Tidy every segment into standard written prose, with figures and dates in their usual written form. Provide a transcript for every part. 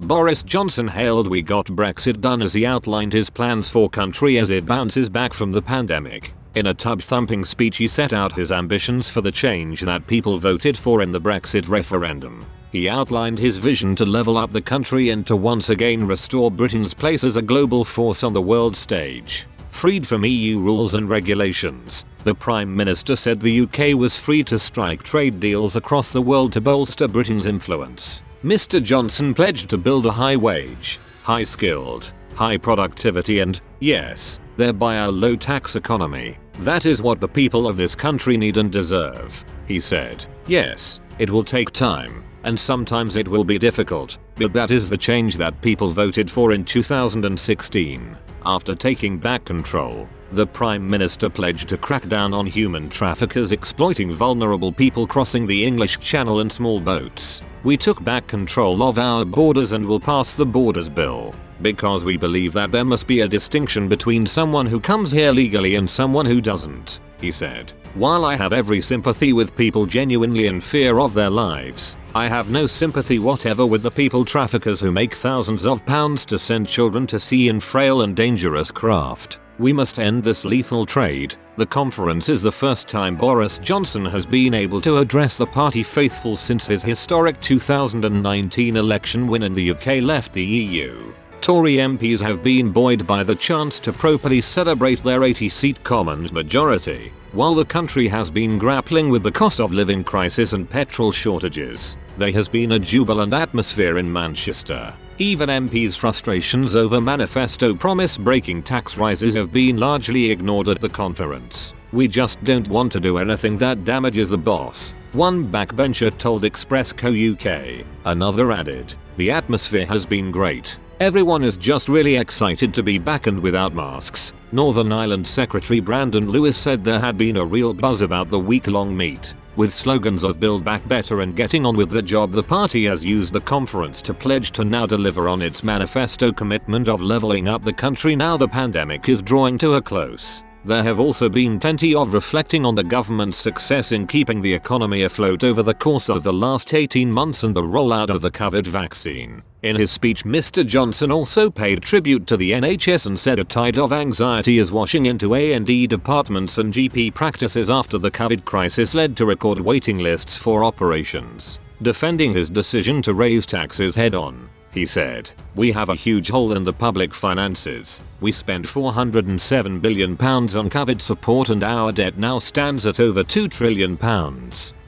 Boris Johnson hailed "We got Brexit done" as he outlined his plans for country as it bounces back from the pandemic. In a tub-thumping speech he set out his ambitions for the change that people voted for in the Brexit referendum. He outlined his vision to level up the country and to once again restore Britain's place as a global force on the world stage. Freed from EU rules and regulations, the Prime Minister said the UK was free to strike trade deals across the world to bolster Britain's influence. Mr. Johnson pledged to build a high-wage, high-skilled, high-productivity and, yes, thereby a low-tax economy. "That is what the people of this country need and deserve," he said. "Yes, it will take time, and sometimes it will be difficult, but that is the change that people voted for in 2016. After taking back control, the Prime Minister pledged to crack down on human traffickers exploiting vulnerable people crossing the English Channel in small boats. "We took back control of our borders and will pass the Borders Bill, because we believe that there must be a distinction between someone who comes here legally and someone who doesn't," he said. "While I have every sympathy with people genuinely in fear of their lives, I have no sympathy whatever with the people traffickers who make thousands of pounds to send children to sea in frail and dangerous craft. We must end this lethal trade." The conference is the first time Boris Johnson has been able to address the party faithful since his historic 2019 election win in the UK left the EU. Tory MPs have been buoyed by the chance to properly celebrate their 80-seat Commons majority, while the country has been grappling with the cost of living crisis and petrol shortages. There has been a jubilant atmosphere in Manchester. Even MPs' frustrations over manifesto promise-breaking tax rises have been largely ignored at the conference. "We just don't want to do anything that damages the boss," one backbencher told Express Co UK. Another added, "The atmosphere has been great. Everyone is just really excited to be back and without masks." Northern Ireland Secretary Brandon Lewis said there had been a real buzz about the week-long meet. With slogans of "Build Back Better" and "Getting on with the job," the party has used the conference to pledge to now deliver on its manifesto commitment of leveling up the country now the pandemic is drawing to a close. There have also been plenty of reflecting on the government's success in keeping the economy afloat over the course of the last 18 months and the rollout of the COVID vaccine. In his speech, Mr. Johnson also paid tribute to the NHS and said a tide of anxiety is washing into A&E departments and GP practices after the COVID crisis led to record waiting lists for operations. Defending his decision to raise taxes head-on, he said, "We have a huge hole in the public finances. We spent £407 billion on COVID support and our debt now stands at over £2 trillion.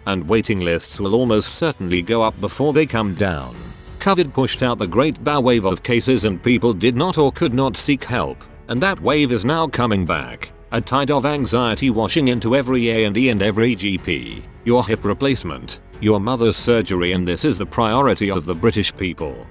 And waiting lists will almost certainly go up before they come down. COVID pushed out the great bow wave of cases and people did not or could not seek help, and that wave is now coming back. A tide of anxiety washing into every A&E and every GP. Your hip replacement, your mother's surgery, and this is the priority of the British people."